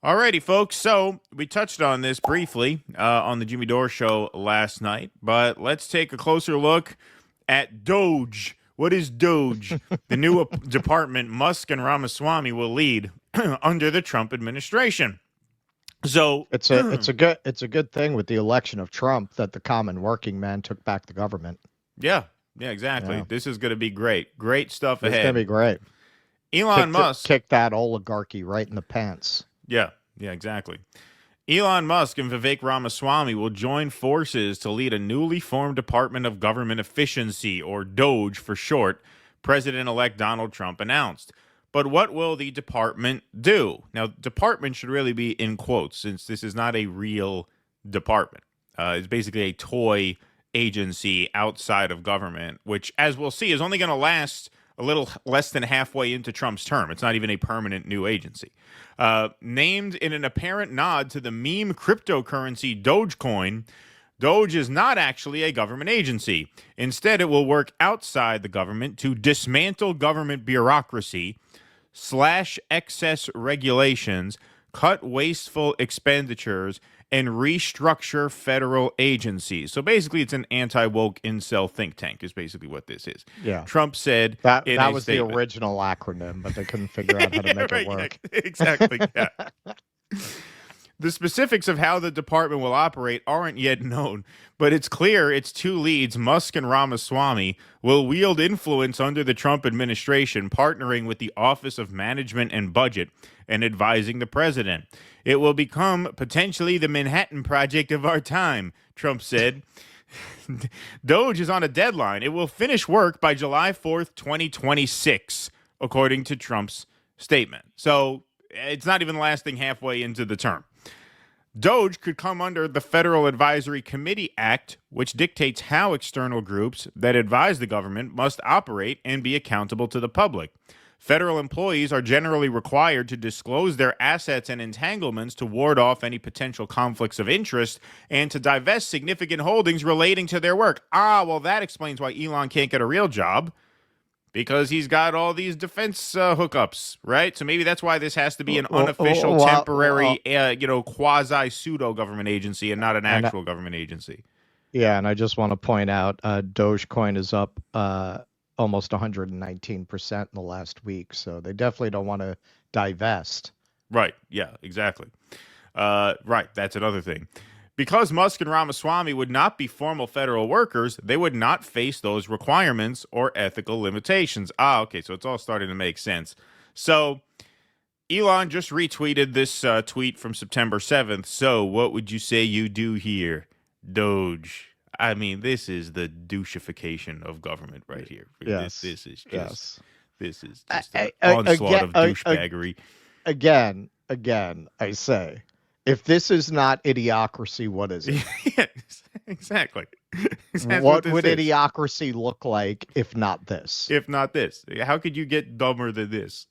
Alrighty, folks. So we touched on this briefly on the Jimmy Dore show last night, but let's take a closer look at DOGE. What is DOGE? The new department Musk and Ramaswamy will lead under the Trump administration. So it's a good thing with the election of Trump that the common working man took back the government. Yeah, exactly. Yeah. This is going to be great. Great stuff ahead. It's going to be great. Elon Musk kick that oligarchy right in the pants. Yeah, exactly. Elon Musk and Vivek Ramaswamy will join forces to lead a newly formed Department of Government Efficiency, or DOGE for short, President-elect Donald Trump announced. But what will the department do? Now, department should really be in quotes, since this is not a real department. It's basically a toy agency outside of government, which, as we'll see, is only going to last a little less than halfway into Trump's term. It's not even a permanent new agency. Named in an apparent nod to the meme cryptocurrency Dogecoin, DOGE is not actually a government agency. Instead, it will work outside the government to dismantle government bureaucracy, slash excess regulations, cut wasteful expenditures, and restructure federal agencies. So basically, it's an anti-woke incel think tank is basically what this is. Yeah. Trump said that was statement. The original acronym, but they couldn't figure out how to make it work. Yeah, exactly. Yeah. The specifics of how the department will operate aren't yet known, but it's clear its two leads, Musk and Ramaswamy, will wield influence under the Trump administration, partnering with the Office of Management and Budget and advising the president. It will become potentially the Manhattan Project of our time, Trump said. DOGE is on a deadline. It will finish work by July 4th, 2026, according to Trump's statement. So it's not even lasting halfway into the term. DOGE could come under the Federal Advisory Committee Act, which dictates how external groups that advise the government must operate and be accountable to the public. Federal employees are generally required to disclose their assets and entanglements to ward off any potential conflicts of interest and to divest significant holdings relating to their work. Well, that explains why Elon can't get a real job, because he's got all these defense hookups, right? So maybe that's why this has to be an unofficial, temporary, quasi-pseudo government agency and not an actual government agency. Yeah, and I just want to point out, Dogecoin is up almost 119% in the last week, so they definitely don't want to divest. Right, yeah, exactly. Right, that's another thing. Because Musk and Ramaswamy would not be formal federal workers, they would not face those requirements or ethical limitations. Okay, so it's all starting to make sense. So Elon just retweeted this tweet from September 7th. So what would you say you do here, DOGE? I mean, this is the doucheification of government right here. Yes. This is just an onslaught of douchebaggery. Again, I say, if this is not idiocracy, what is it? Yeah, exactly. What would idiocracy look like if not this? If not this. How could you get dumber than this?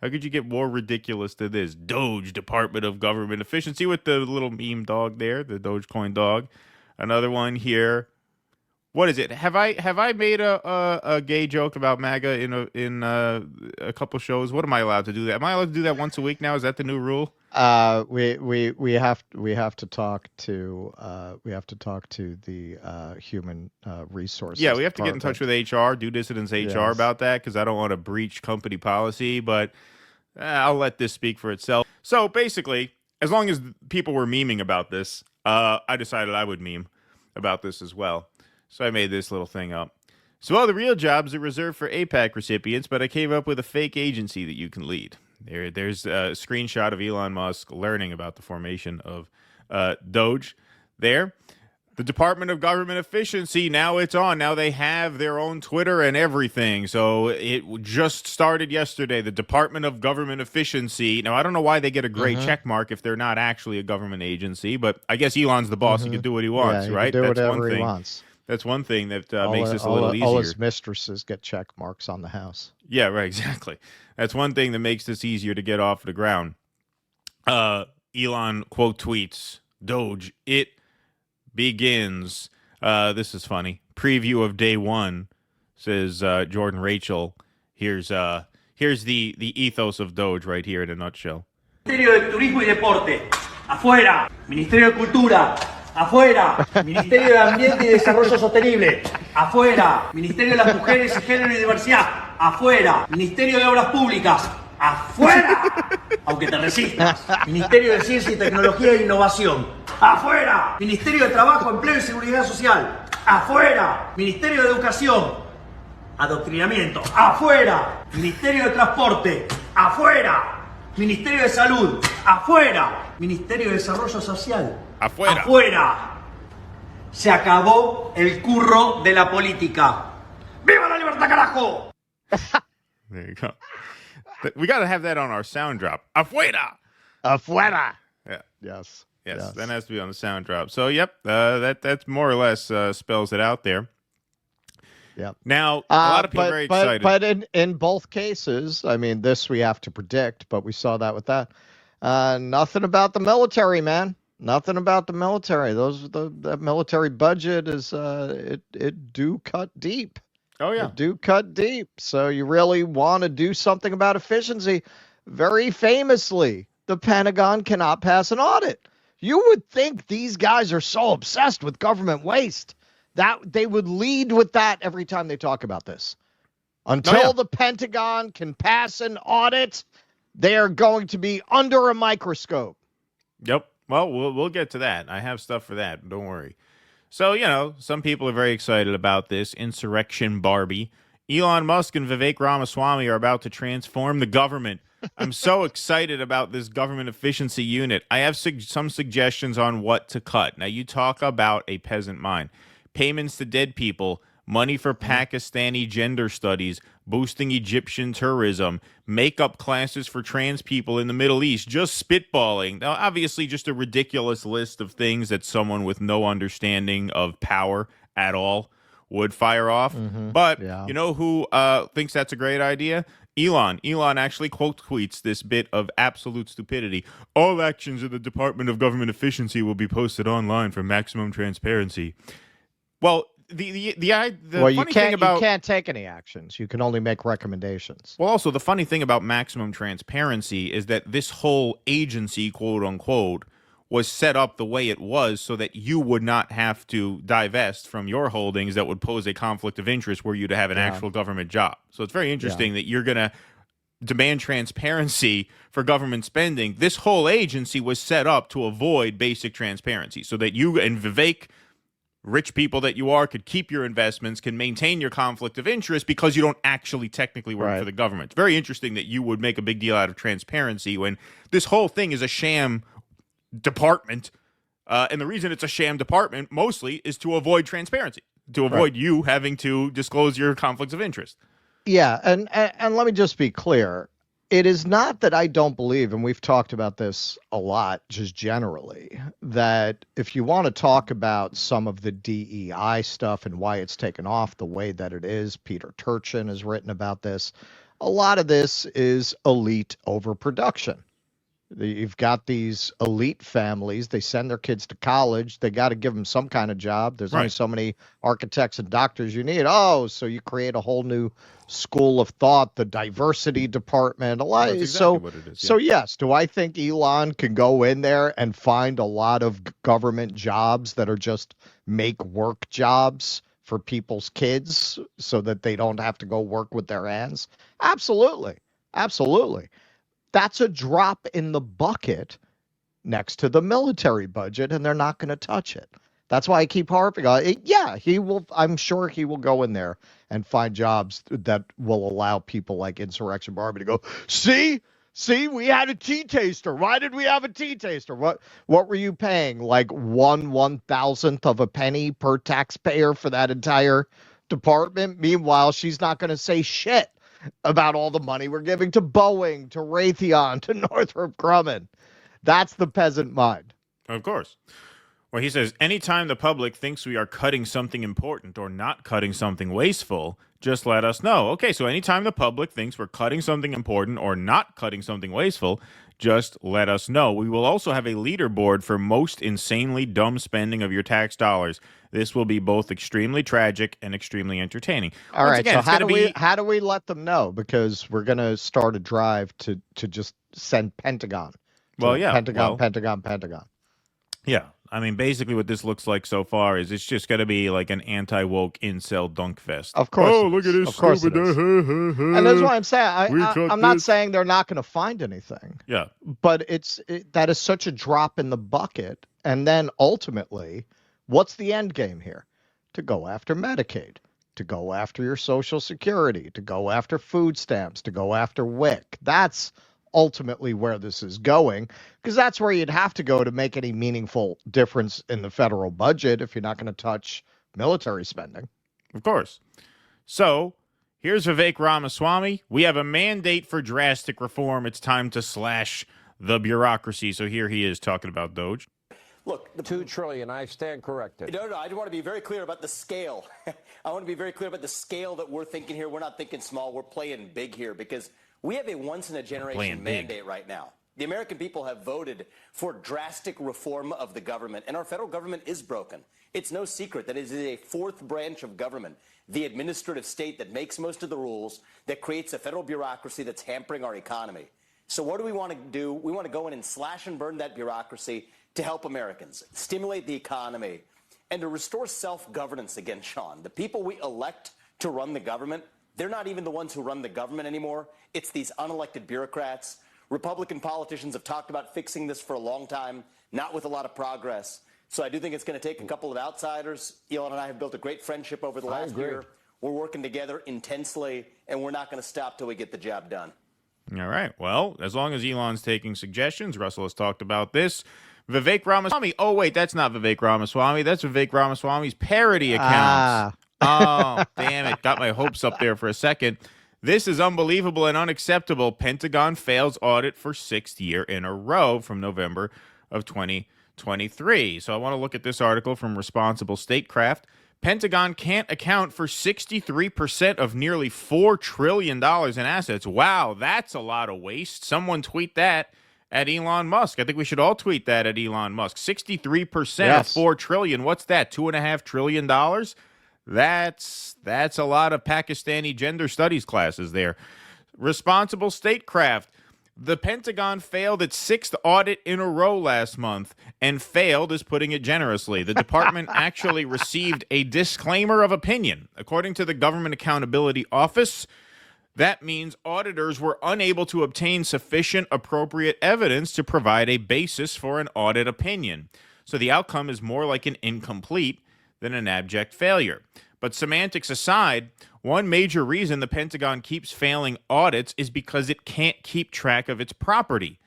How could you get more ridiculous than this? DOGE, Department of Government Efficiency, with the little meme dog there, the Dogecoin dog. Another one here. What is it? Have I made a gay joke about MAGA in a couple shows? What am I allowed to do that? Am I allowed to do that once a week now? Is that the new rule? We have to talk to the human resources. Yeah, we have to get in touch with HR, DueDissidence HR about that, because I don't want to breach company policy. But I'll let this speak for itself. So basically, as long as people were memeing about this, I decided I would meme about this as well. So I made this little thing up. So all the real jobs are reserved for APAC recipients, but I came up with a fake agency that you can lead. There's a screenshot of Elon Musk learning about the formation of DOGE there. The Department of Government Efficiency, now it's on. Now they have their own Twitter and everything. So it just started yesterday, the Department of Government Efficiency. Now, I don't know why they get a gray check mark if they're not actually a government agency, but I guess Elon's the boss. He can do what he wants, right? Can do whatever he wants. That's one thing that makes this a little easier. All his mistresses get check marks on the house. Yeah, right, exactly. That's one thing that makes this easier to get off the ground. Elon quote tweets, DOGE, it begins. This is funny. Preview of day one, says Jordan Rachel. Here's the ethos of DOGE right here in a nutshell. Ministerio de Turismo y Deporte, afuera. Ministerio de Cultura, afuera. Ministerio de Ambiente y Desarrollo Sostenible, afuera. Ministerio de las Mujeres y Género y Diversidad, afuera. Ministerio de Obras Públicas, afuera. Aunque te resistas. Ministerio de Ciencia y Tecnología e Innovación, afuera. Ministerio de Trabajo, Empleo y Seguridad Social, afuera. Ministerio de Educación, Adoctrinamiento, afuera. Ministerio de Transporte, afuera. Ministerio de Salud, afuera. Ministerio de Desarrollo Social, Afuera. afuera. Se acabó el curro de la política. ¡Viva la libertad, carajo! There you go. We got to have that on our sound drop. Afuera. Afuera. Yeah. Yes. Yes, that has to be on the sound drop. So, yep, that's more or less spells it out there. Yep. Now, a lot of people are very excited. But in both cases, I mean, this we have to predict, but we saw that with that. Nothing about the military, man. Nothing about the military. The military budget is it do cut deep. Oh, yeah. It do cut deep. So you really want to do something about efficiency. Very famously, the Pentagon cannot pass an audit. You would think these guys are so obsessed with government waste that they would lead with that every time they talk about this. Until the Pentagon can pass an audit, they are going to be under a microscope. Yep. Well, we'll get to that. I have stuff for that. Don't worry. So, some people are very excited about this Insurrection Barbie. Elon Musk and Vivek Ramaswamy are about to transform the government. I'm so excited about this government efficiency unit. I have some suggestions on what to cut. Now, you talk about a peasant mind. Payments to dead people, money for Pakistani gender studies, boosting Egyptian tourism, makeup classes for trans people in the Middle East, just spitballing. Now, obviously, just a ridiculous list of things that someone with no understanding of power at all would fire off. But you know who thinks that's a great idea? Elon. Elon actually quote tweets this bit of absolute stupidity. All actions of the Department of Government Efficiency will be posted online for maximum transparency. Well, the funny thing about you can't take any actions. You can only make recommendations. Well, also the funny thing about maximum transparency is that this whole agency, quote unquote, was set up the way it was so that you would not have to divest from your holdings that would pose a conflict of interest were you to have an actual government job. So it's very interesting that you're going to demand transparency for government spending. This whole agency was set up to avoid basic transparency so that you and Vivek, rich people that you are, could keep your investments, can maintain your conflict of interest because you don't actually technically work for the government. It's very interesting that you would make a big deal out of transparency when this whole thing is a sham department. And the reason it's a sham department mostly is to avoid transparency, to avoid you having to disclose your conflicts of interest. Yeah, and let me just be clear. It is not that I don't believe, and we've talked about this a lot just generally, that if you want to talk about some of the DEI stuff and why it's taken off the way that it is, Peter Turchin has written about this, a lot of this is elite overproduction. You've got these elite families. They send their kids to college. They got to give them some kind of job. There's only so many architects and doctors you need. Oh, so you create a whole new school of thought, the diversity department. That's exactly what it is, So yes, do I think Elon can go in there and find a lot of government jobs that are just make work jobs for people's kids so that they don't have to go work with their hands? Absolutely. Absolutely. That's a drop in the bucket next to the military budget, and they're not going to touch it. That's why I keep harping on it. Yeah, he will. I'm sure he will go in there and find jobs that will allow people like Insurrection Barbie to go, see, we had a tea taster. Why did we have a tea taster? What were you paying? Like 1/1000th of a penny per taxpayer for that entire department? Meanwhile, she's not going to say shit about all the money we're giving to Boeing, to Raytheon, to Northrop Grumman. That's the peasant mind. Of course. Well, he says, anytime the public thinks we are cutting something important or not cutting something wasteful, just let us know. Okay, so anytime the public thinks we're cutting something important or not cutting something wasteful, just let us know. We will also have a leaderboard for most insanely dumb spending of your tax dollars. This will be both extremely tragic and extremely entertaining. All right, so how do we let them know? Because we're going to start a drive to just send Pentagon Well, yeah. Pentagon. Yeah. I mean, basically what this looks like so far is it's just going to be like an anti-woke incel dunk fest. Of course. Oh, look at this stupid. And that's why I'm saying, I'm not saying they're not going to find anything. Yeah. But that is such a drop in the bucket. And then ultimately, what's the end game here? To go after Medicaid, to go after your Social Security, to go after food stamps, to go after WIC. That's ultimately where this is going, because that's where you'd have to go to make any meaningful difference in the federal budget if you're not going to touch military spending. Of course. So here's Vivek Ramaswamy. We have a mandate for drastic reform. It's time to slash the bureaucracy. So here he is talking about DOGE. Look, the $2 trillion, I stand corrected. No, I just want to be very clear about the scale. I want to be very clear about the scale that we're thinking here. We're not thinking small. We're playing big here because we have a once-in-a-generation mandate right now. The American people have voted for drastic reform of the government, and our federal government is broken. It's no secret that it is a fourth branch of government, the administrative state that makes most of the rules, that creates a federal bureaucracy that's hampering our economy. So what do we want to do? We want to go in and slash and burn that bureaucracy to help Americans, stimulate the economy, and to restore self-governance again, Sean. The people we elect to run the government, they're not even the ones who run the government anymore. It's these unelected bureaucrats. Republican politicians have talked about fixing this for a long time, not with a lot of progress. So I do think it's going to take a couple of outsiders. Elon and I have built a great friendship over the last year. We're working together intensely, and we're not going to stop till we get the job done. All right. Well, as long as Elon's taking suggestions, Russell has talked about this. Vivek Ramaswamy. Oh, wait, that's not Vivek Ramaswamy. That's Vivek Ramaswamy's parody accounts. Oh, damn it. Got my hopes up there for a second. This is unbelievable and unacceptable. Pentagon fails audit for 6th year in a row from November of 2023. So I want to look at this article from Responsible Statecraft. Pentagon can't account for 63% of nearly $4 trillion in assets. Wow, that's a lot of waste. Someone tweet that at Elon Musk. I think we should all tweet that at Elon Musk. 63% of $4 trillion. What's that? $2.5 trillion? That's a lot of Pakistani gender studies classes there. Responsible Statecraft. The Pentagon failed its 6th audit in a row last month, and failed is putting it generously. The department actually received a disclaimer of opinion. According to the Government Accountability Office, that means auditors were unable to obtain sufficient appropriate evidence to provide a basis for an audit opinion. So the outcome is more like an incomplete than an abject failure. But semantics aside, one major reason the Pentagon keeps failing audits is because it can't keep track of its property.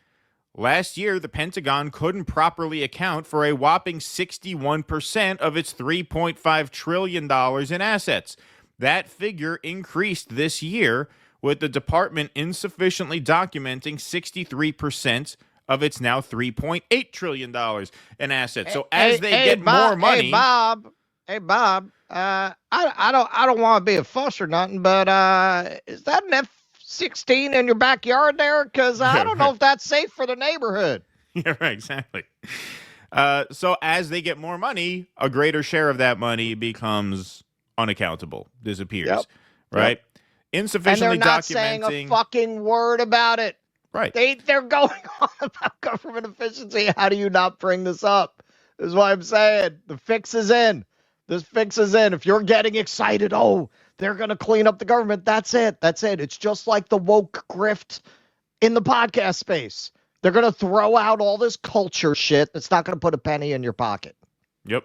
Last year, the Pentagon couldn't properly account for a whopping 61% of its $3.5 trillion in assets. That figure increased this year, with the department insufficiently documenting 63% of its now $3.8 trillion in assets. So as they get more money... Hey, Bob, I don't want to be a fuss or nothing, but is that an F-16 in your backyard there? Because I don't know if that's safe for the neighborhood. Yeah, right, exactly. So as they get more money, a greater share of that money becomes unaccountable, disappears, right? Yep. Insufficiently and they're not documenting. Saying a fucking word about it. Right. They're going on about government efficiency. How do you not bring this up? This is why I'm saying the fix is in. This fix is in. If you're getting excited, oh, they're going to clean up the government. That's it. That's it. It's just like the woke grift in the podcast space. They're going to throw out all this culture shit that's not going to put a penny in your pocket. Yep.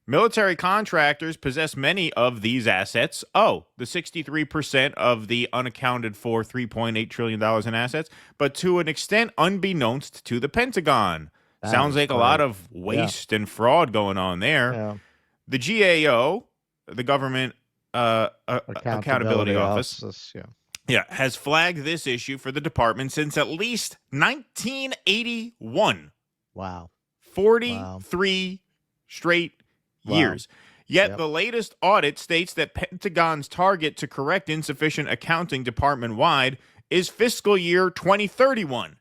Military contractors possess many of these assets. Oh, the 63% of the unaccounted for $3.8 trillion in assets, but to an extent unbeknownst to the Pentagon. Sounds like a lot of waste and fraud going on there. Yeah. The GAO, the Government Accountability Office, has flagged this issue for the department since at least 1981. Wow. 43 straight years. Yet the latest audit states that Pentagon's target to correct insufficient accounting department-wide is fiscal year 2031.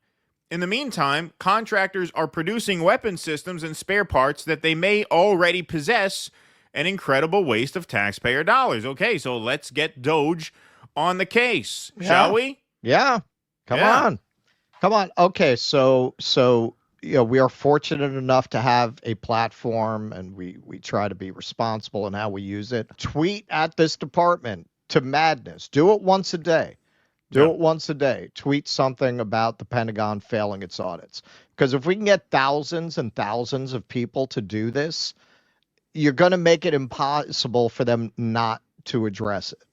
In the meantime, contractors are producing weapon systems and spare parts that they may already possess, an incredible waste of taxpayer dollars. Okay, so let's get DOGE on the case, shall we? Yeah. Come on. Come on. Okay, so we are fortunate enough to have a platform, and we try to be responsible in how we use it. Tweet at this department to madness. Do it once a day. Do it once a day. Tweet something about the Pentagon failing its audits. Because if we can get thousands and thousands of people to do this, you're going to make it impossible for them not to address it.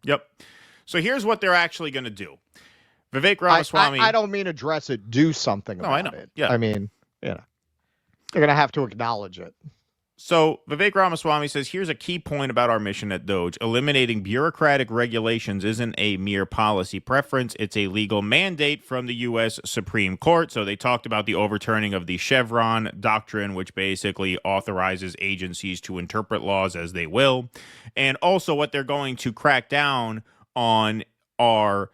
Yep. So here's what they're actually going to do. Vivek Ramaswamy. I don't mean address it. Do something about it. Yeah. I mean, they're going to have to acknowledge it. So Vivek Ramaswamy says, here's a key point about our mission at DOGE. Eliminating bureaucratic regulations isn't a mere policy preference. It's a legal mandate from the U.S. Supreme Court. So they talked about the overturning of the Chevron doctrine, which basically authorizes agencies to interpret laws as they will. And also what they're going to crack down on are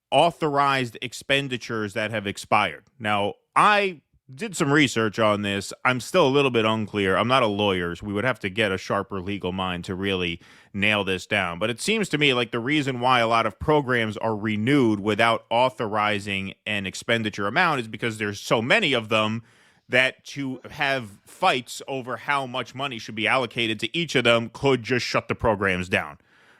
authorized expenditures that have expired. Now, I did some research on this. I'm still a little bit unclear. I'm not a lawyer, so we would have to get a sharper legal mind to really nail this down. But it seems to me like the reason why a lot of programs are renewed without authorizing an expenditure amount is because there's so many of them that to have fights over how much money should be allocated to each of them could just shut the programs down.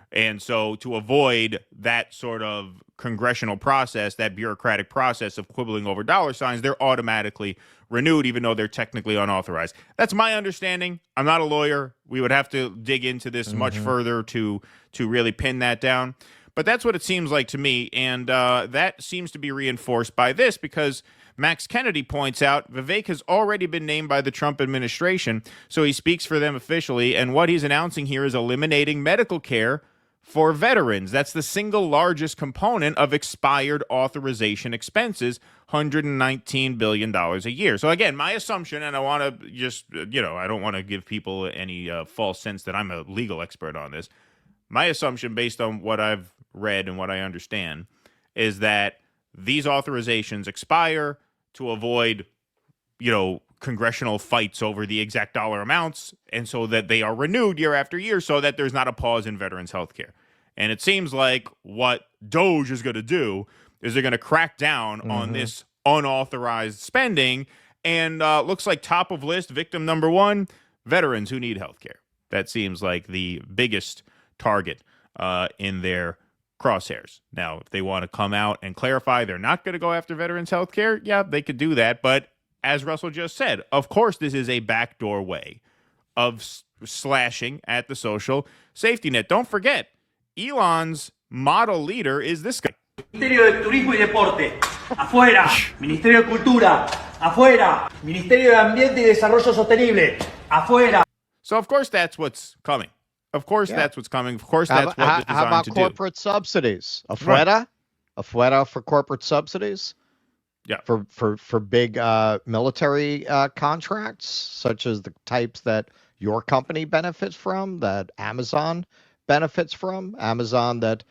And so to avoid that sort of congressional process, that bureaucratic process of quibbling over dollar signs, they're automatically renewed, even though they're technically unauthorized. That's my understanding. I'm not a lawyer. We would have to dig into this much further to really pin that down. But that's what it seems like to me. And that seems to be reinforced by this, because Max Kennedy points out Vivek has already been named by the Trump administration, so he speaks for them officially. And what he's announcing here is eliminating medical care for veterans. That's the single largest component of expired authorization expenses, $119 billion a year. So again, my assumption, and I want to just, I don't want to give people any false sense that I'm a legal expert on this. My assumption, based on what I've read and what I understand, is that these authorizations expire to avoid, congressional fights over the exact dollar amounts, and so that they are renewed year after year so that there's not a pause in veterans' health care. And it seems like what DOGE is going to do is they're going to crack down on this unauthorized spending, and looks like top of list, victim number one, veterans who need health care. That seems like the biggest target in their crosshairs. Now, if they want to come out and clarify they're not going to go after veterans' health care, yeah, they could do that. But as Russell just said, of course, this is a backdoor way of slashing at the social safety net. Don't forget, Elon's model leader is this guy. Ministerio de Turismo y Deporte, afuera. Ministerio de Cultura, afuera. Ministerio de Ambiente y Desarrollo Sostenible, afuera. So, of course, that's what's coming. Of course, that's what's coming. Of course, that's what it's designed to do. How about corporate subsidies? Afuera? Right. Afuera for corporate subsidies? Yeah. For big military contracts, such as the types that your company benefits from, that Amazon benefits from. Amazon that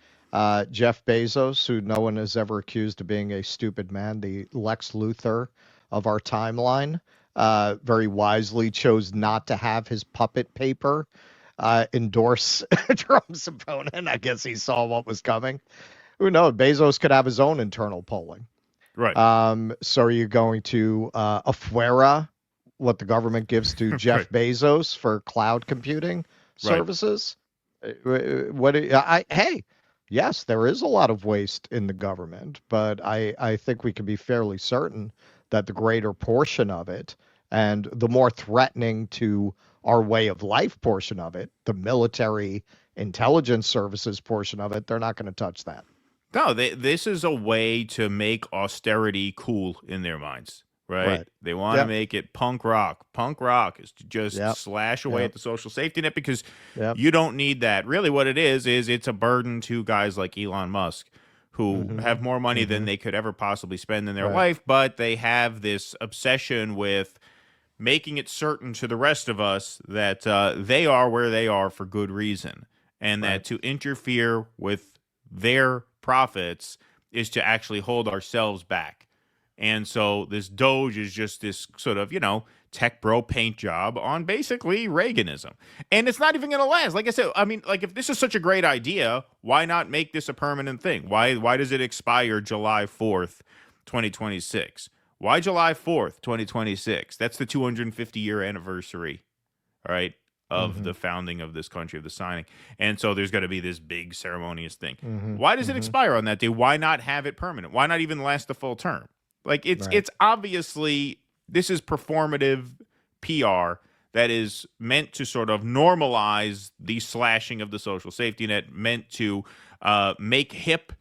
Jeff Bezos, who no one has ever accused of being a stupid man, the Lex Luthor of our timeline, very wisely chose not to have his puppet paper endorse Trump's opponent. I guess he saw what was coming. Who knows? Bezos could have his own internal polling. Right. So are you going to afuera what the government gives to Jeff Bezos for cloud computing services? Hey, yes, there is a lot of waste in the government, but I think we can be fairly certain that the greater portion of it, and the more threatening to our way of life portion of it, the military intelligence services portion of it, they're not going to touch that. No, this is a way to make austerity cool in their minds, right? They want to make it punk rock. Punk rock is to just slash away at the social safety net, because you don't need that. Really what it is it's a burden to guys like Elon Musk, who have more money than they could ever possibly spend in their life, but they have this obsession with making it certain to the rest of us that they are where they are for good reason, and that to interfere with their profits is to actually hold ourselves back. And so this DOGE is just this sort of, tech bro paint job on basically Reaganism. And it's not even going to last. Like I said, I mean, like if this is such a great idea, why not make this a permanent thing? Why does it expire July 4th, 2026? Why July 4th, 2026? That's the 250-year anniversary, all right, of the founding of this country, of the signing. And so there's going to be this big ceremonious thing. Why does it expire on that day? Why not have it permanent? Why not even last the full term? Like it's obviously, this is performative PR that is meant to sort of normalize the slashing of the social safety net, meant to make hip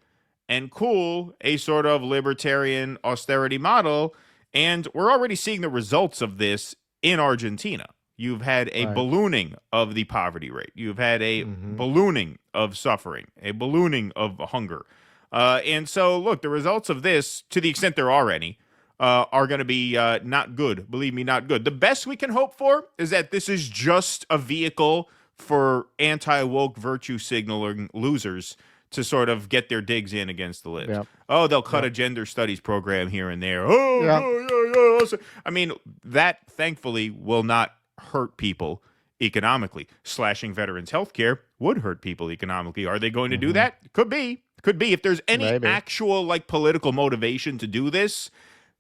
and cool a sort of libertarian austerity model. And we're already seeing the results of this in Argentina. You've had a ballooning of the poverty rate. You've had a ballooning of suffering, a ballooning of hunger. And so, look, the results of this, to the extent there are any, are going to be not good. Believe me, not good. The best we can hope for is that this is just a vehicle for anti-woke virtue signaling losers to sort of get their digs in against the libs. Yep. Oh, they'll cut a gender studies program here and there. I mean, that thankfully will not hurt people economically. Slashing veterans' health care would hurt people economically. Are they going to do that? Could be. If there's any actual like political motivation to do this,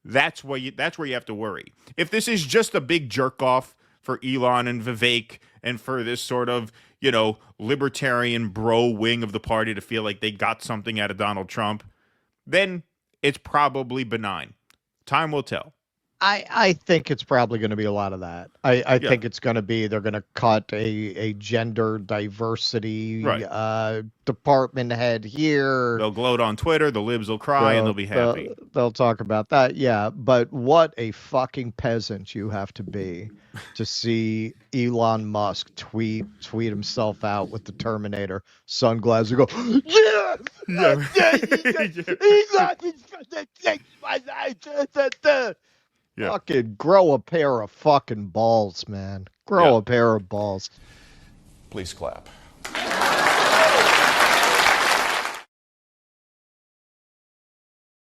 that's where you have to worry. If this is just a big jerk off for Elon and Vivek and for this sort of, libertarian bro wing of the party to feel like they got something out of Donald Trump, then it's probably benign. Time will tell. I think it's probably going to be a lot of that. I think it's going to be, they're going to cut a gender diversity department head here. They'll gloat on Twitter. The libs will cry and they'll be happy. They'll talk about that. Yeah. But what a fucking peasant you have to be to see Elon Musk tweet himself out with the Terminator sunglasses and go, fucking grow a pair of fucking balls, man. Grow a pair of balls. Please clap.